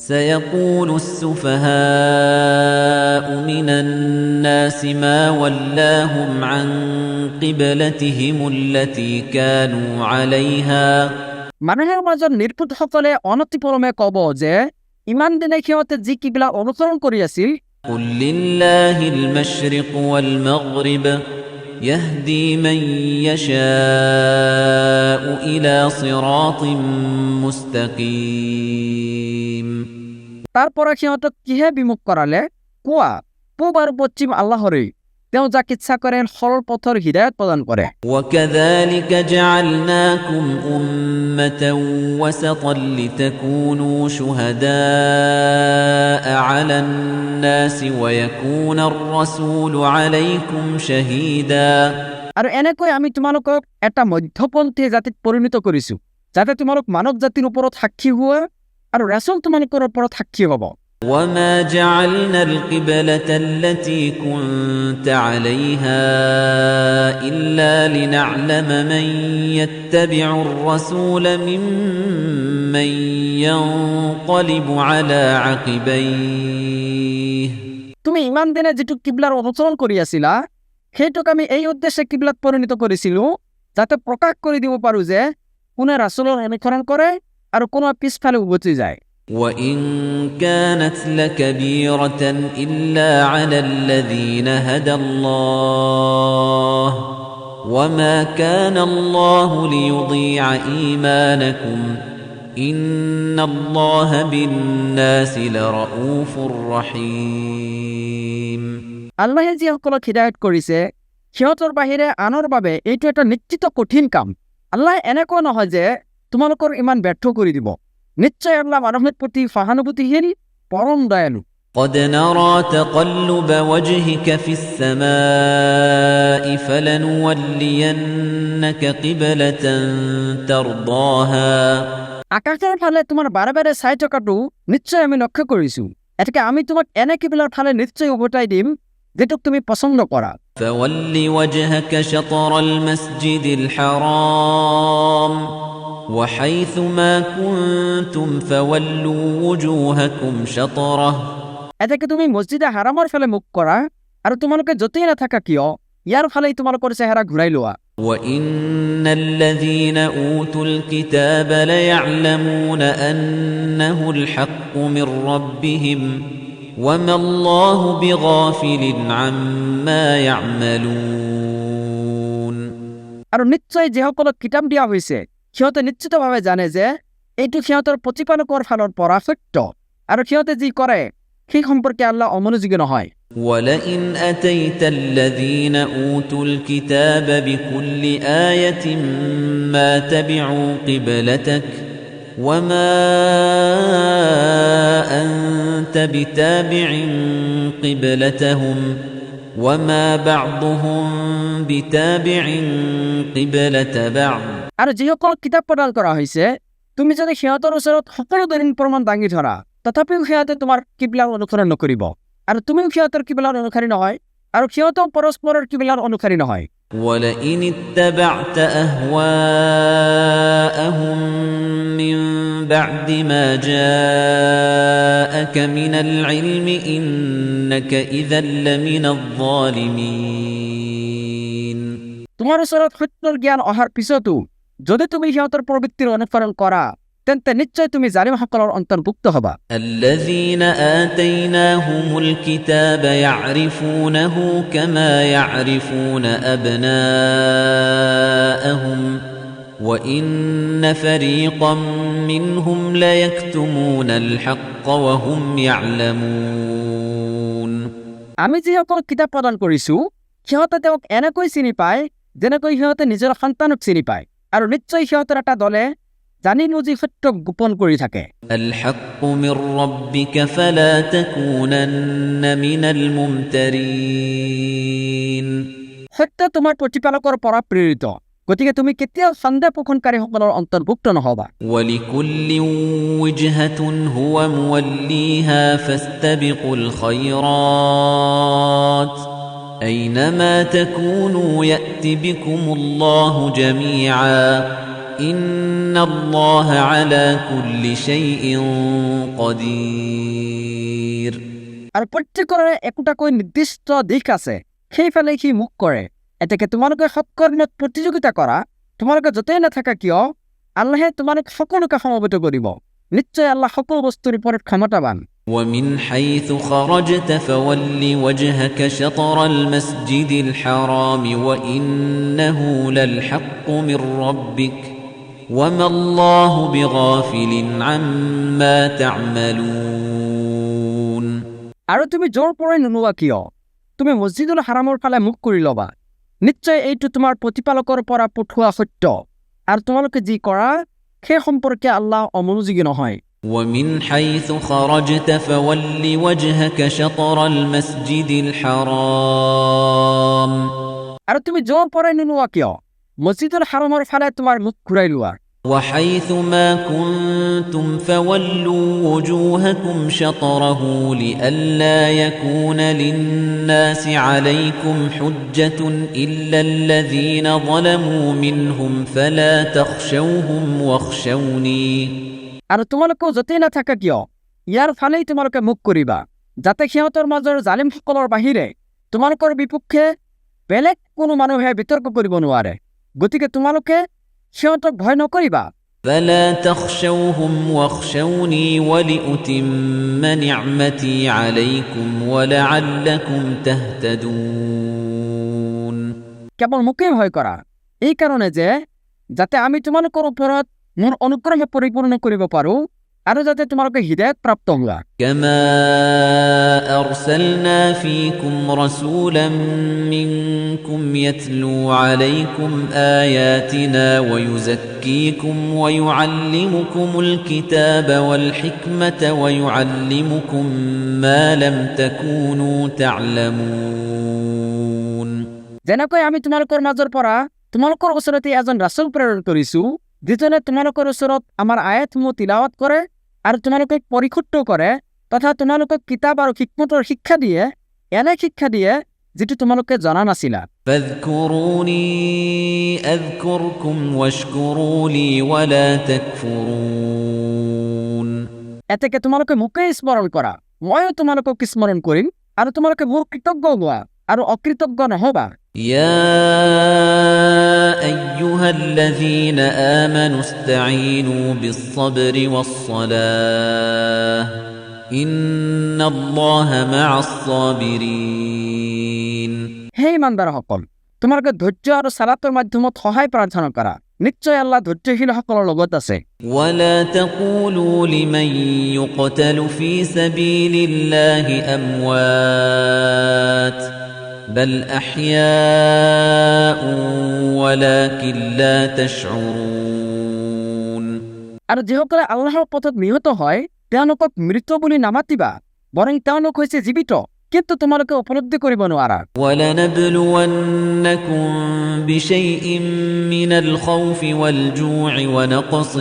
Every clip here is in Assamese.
سيقول السفهاء من الناس ما ولاهم عن قبلتهم التي كانوا عليها মানুষের মাজত নিৰ্বুধসকলে অনতিপলমে ক'ব যে ইমান দিনে সিহঁতে যি কিবলা অনুসৰণ কৰি আছিল قل لله المشرق والمغرب يهدي من يشاء إلى صراط مستقيم তাৰপৰা সিহঁতক কিহে বিমুখ কৰালে কোৱা পূব আৰু পশ্চিম আল্লাহৰেই তেওঁ যাক ইচ্ছা কৰে সৰল পথৰ হিদায়ত প্ৰদান কৰে وكذلك جعلناكم أمة وسطا لتكونوا شهداء على الناس ويكون الرسول عليكم شهيدا আৰু এনেকৈ আমি তোমালোকক এটা মধ্যপন্থী জাতিত পৰিণত কৰিছো যাতে তোমালোক মানৱ জাতিৰ ওপৰত সাক্ষী হোৱা আৰু ৰাসূল তোমালোকৰ ওপৰত সাক্ষী হ'ব وما جعلنا القبلة التي كنت عليها إلا لنعلم من يتبع الرسول ممن ينقلب على عقبيه তুমি ইমান দিনে যেটো কিবলাৰ অনুসৰণ কৰি আছিলা সেইটোক আমি এই উদ্দেশ্যে কিবলাত পৰিণত কৰিছিলো যাতে প্ৰকাশ কৰি দিব পাৰো যে কোনে ৰাসূলৰ অনুসৰণ কৰে আৰু কোনে পিছফালে উভতি যায় وَإِن كَانَتْ لَكَبِيرَةً إِلَّا عَلَى الَّذِينَ هَدَى اللَّهُ وَمَا كَانَ اللَّهُ لِيُضِيعَ إِيمَانَكُمْ إِنَّ اللَّهَ بِالنَّاسِ لَرَءُوفٌ رَحِيمٌ আল্লাহে যিসকলক হিদায়ত কৰিছে সিহঁতৰ বাহিৰে আনৰ বাবে এইটো এটা নিশ্চিত কঠিন কাম আল্লাহ এনেকুৱা নহয় যে তোমালোকৰ ইমান ব্যৰ্থ কৰি দিব নিশ্চয় আল্লাহ মানৱৰ প্ৰতি সহানুভূতিশীল পৰম দয়ালু قد نرى تقلب وجهك في السماء فلنولينك قبلة ترضاها আকাশৰ ফালে তোমাৰ বাৰে বাৰে চাই থকাটো নিশ্চয় আমি লক্ষ্য কৰিছো এটাকে আমি তোমাক এনে কিবলাৰ ফালে নিশ্চয় উভতাই দিম যেটোক তুমি পছন্দ কৰা فول وجهك شطر المسجد الحرام وحيث ما كنتم فولوا وجوهكم شطره এটাকে তুমি মছজিদে হাৰামৰ ফালে মুখ কৰা আৰু তোমালোকে যতেই নাথাকা কিয় ইয়াৰ ফালেই তোমালোকৰ চেহেৰা ঘূৰাই লোৱা وَإِنَّ الَّذِينَ أُوتُوا الْكِتَابَ لَيَعْلَمُونَ أَنَّهُ الْحَقُّ مِنْ رَبِّهِمْ وَمَا اللَّهُ بِغَافِلٍ عَمَّا يَعْمَلُونَ আৰু নিশ্চয় যিসকলক কিতাপ দিয়া হৈছে সিহঁতে নিশ্চিতভাৱে জানে যে এইটো সিহঁতৰ প্ৰতিপালকৰ ফালৰ পৰা সত্য আৰু সিহঁতে যি কৰে সেই সম্পৰ্কে আল্লাহ অমনোযোগী নহয় وَلَئِنْ أَتَيْتَ الَّذِينَ أُوتُوا الْكِتَابَ بِكُلِّ آيَةٍ مَا تَبِعُوا قِبْلَتَكَ وَمَا أَنْتَ بِتَابِعٍ قِبْلَتَهُمْ وَمَا بَعْضُهُمْ بِتَابِعٍ قِبْلَةَ بَعْضٍ আৰু যিসকলক কিতাপ প্ৰদান কৰা হৈছে তুমি যদি সিহঁতৰ ওচৰত সকলো দলিল প্ৰমাণ দাঙি ধৰা তথাপিও সিহঁতে তোমাৰ কিবলাৰ অনুসৰণ নকৰিব আৰু তুমিও সিহঁতৰ কিবলাৰ অনুসাৰী নহয় আৰু সিহঁতেও পৰস্পৰৰ কিবলাৰ অনুসাৰী নহয় وَلَئِنِ اتَّبَعْتَ أَهْوَاءَهُمْ مِنْ بَعْدِ مَا جَاءَكَ مِنَ الْعِلْمِ إِنَّكَ إِذًا لَمِنَ الظَّالِمِينَ তোমাৰ ওচৰত সত্যৰ জ্ঞান অহাৰ পিছতো যদি তুমি সিহঁতৰ প্ৰবৃত্তিৰ অনুসৰণ কৰা তেন্তে নিশ্চয় তুমি জালিমসকলৰ অন্তৰ্ভুক্ত হবা الذين آتيناهم الكتاب يعرفونه كما يعرفون أبناءهم وإن فريقا منهم ليكتمون الحق وهم يعلمون আমি যিসকলক কিতাপ প্ৰদান কৰিছো সিহঁতে তেওঁক এনেকৈ চিনি পায় যেনেকৈ সিহঁতে নিজৰ সন্তানক চিনি পায় আৰু নিশ্চয় সিহঁতৰ এটা দলে জানি বুজি সত্য গোপন কৰি থাকে الحق من ربك فلا تكونن من الممترين সত্য তোমাৰ প্ৰতিপালকৰ পৰা প্ৰেৰিত গতিকে তুমি কেতিয়াও সন্দেহ পোষণকাৰীসকলৰ অন্তৰ্ভুক্ত নহবা ولكل وجهة هو موليها فاستبقوا الخيرات أينما تكونوا يأت بكم الله جميعا إن الله على كل شيء قدير আৰু প্ৰত্যেকৰে একোটাকৈ নিৰ্দিষ্ট দিশ আছে সেইফালে সি মুখ কৰে এতেকে তোমালোকে সৎকৰ্মত প্ৰতিযোগিতা কৰা তোমালোকে য'তেই নাথাকা কিয় আল্লাহে তোমালোক সকলোকে সমবেত কৰিব নিশ্চয় আল্লাহ সকলো বস্তুৰ ওপৰত ক্ষমতাবান ومن حيث خرجت فول وجهك شطر المسجد الحرام وإنه للحق من ربك وما الله بغافل عما تعملون আৰু তুমি জোৰ পৰাই নোলোৱা কিয় তুমি মছজিদুল হাৰামৰ ফালে মুখ কৰি ল'বা নিশ্চয় এইটো তোমাৰ প্ৰতিপালকৰ পৰা পঠোৱা সত্য আৰু তোমালোকে যি কৰা সেই সম্পৰ্কে আল্লাহ অমনোযোগী নহয় ومن حيث خرجت فول وجهك شطر المسجد الحرام আৰু তুমি জোৰ পৰাই নোলোৱা কিয় মছজিদুল হাৰামৰ ফালে তোমাৰ মুখ ঘূৰাই লোৱা وحيث ما كنتم فولوا وجوهكم شطره لئلا يكون للناس عليكم حجة إلا الذين ظلموا منهم فلا تخشوهم واخشوني আৰু তোমালোকেও য'তেই নাথাকা কিয় ইয়াৰ ফালেই তোমালোকে মুখ কৰিবা যাতে সিহঁতৰ মাজৰ জালিমসকলৰ বাহিৰে তোমালোকৰ বিপক্ষে বেলেগ কোনো মানুহে বিতৰ্ক কৰিব নোৱাৰে গতিকে তোমালোকে সিহঁতক ভয় নকৰিবা فلا تخشوهم واخشوني ولأتم نعمتي عليكم ولعلكم تهتدون কেৱল মোকেই ভয় কৰা এই কাৰণে যে যাতে আমি তোমালোকৰ ওপৰত মোৰ অনুগ্ৰহ পৰিপূৰ্ণ কৰিব পাৰোঁ আৰু যাতে তোমালোকে হিদায়াত প্ৰাপ্ত হোৱা كما أرسلنا فيكم رسولا منكم يتلو عليكم آياتنا ويزكيكم ويعلمكم الكتاب والحكمة ويعلمكم ما لم تكونوا تعلمون যেনেকৈ আমি তোমালোকৰ মাজৰ পৰা তোমালোকৰ ওচৰতে এজন ৰাসূল প্ৰেৰণ কৰিছোঁ যিজনে তোমালোকৰ ওচৰত আমাৰ আয়াতসমূহ তিলাৱত কৰে আৰু তোমালোকক পৰিশুদ্ধ কৰে তথা তোমালোকক কিতাপ আৰু হিকমতৰ শিক্ষা দিয়ে এনে শিক্ষা দিয়ে যিটো তোমালোকে জনা নাছিলা فاذكروني أذكركم واشكروا لي ولا تكفرون এতেকে তোমালোকে মোকে স্মৰণ কৰা ময়ো তোমালোকক স্মৰণ কৰিম আৰু তোমালোকে মোৰ কৃতজ্ঞ হোৱা আৰু অকৃতজ্ঞ নহবা يا أيها الذين آمنوا استعينوا بالصبر والصلاة إن الله مع الصابرين হে ইমানদাৰসকল তোমালোকে ধৈৰ্য আৰু সালাতৰ মাধ্যমত সহায় প্ৰাৰ্থনা কৰা নিশ্চয় আল্লাহ ধৈৰ্যশীলসকলৰ লগত আছে ولا تقولوا لمن يقتل في سبيل الله أموات بل أحياء ولكن لا تشعرون আৰু যিসকলে আল্লাহৰ পথত নিহত হয় তেওঁলোকক মৃত বুলি নামাতিবা বৰং তেওঁলোক হৈছে জীৱিত কিন্তু তোমালোকে উপলব্ধি কৰিব নোৱাৰা ولنبلونكم بشيء من الخوف والجوع ونقص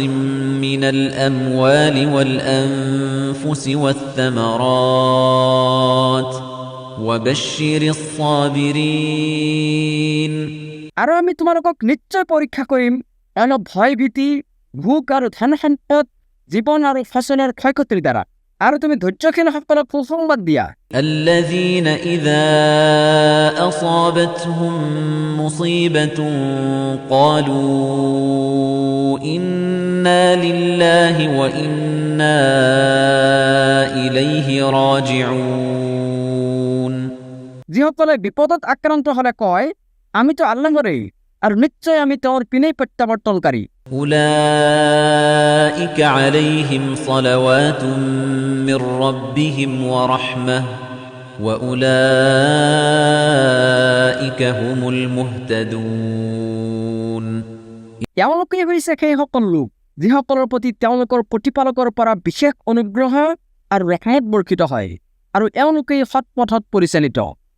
من الأموال والأنفس والثمرات وبشر الصابرين আৰু আমি তোমালোকক নিশ্চয় পৰীক্ষা কৰিম অলপ ভয় ভীতি ভোক আৰু ধন সম্পদ জীৱন আৰু ফচলৰ ক্ষয়ক্ষতিৰ দ্বাৰা আৰু তুমি ধৈৰ্যশীলসকলক সুসংবাদ দিয়া الذين إذا أصابتهم مصيبة قالوا إنا لله وإنا إليه راجعون যিসকলে বিপদত আক্ৰান্ত হলে কয় আমিতো আল্লাহৰেই আৰু নিশ্চয় আমি তেওঁৰ পিনেই প্ৰত্যাৱৰ্তনকাৰী أولئك عليهم صلوات من ربهم ورحمة وأولئك هم المهتدون এওঁলোকেই হৈছে সেইসকল লোক যিসকলৰ প্ৰতি তেওঁলোকৰ প্ৰতিপালকৰ পৰা বিশেষ অনুগ্ৰহ আৰু ৰেহাইত বৰ্ষিত হয় আৰু এওঁলোকেই সৎ পথত পৰিচালিত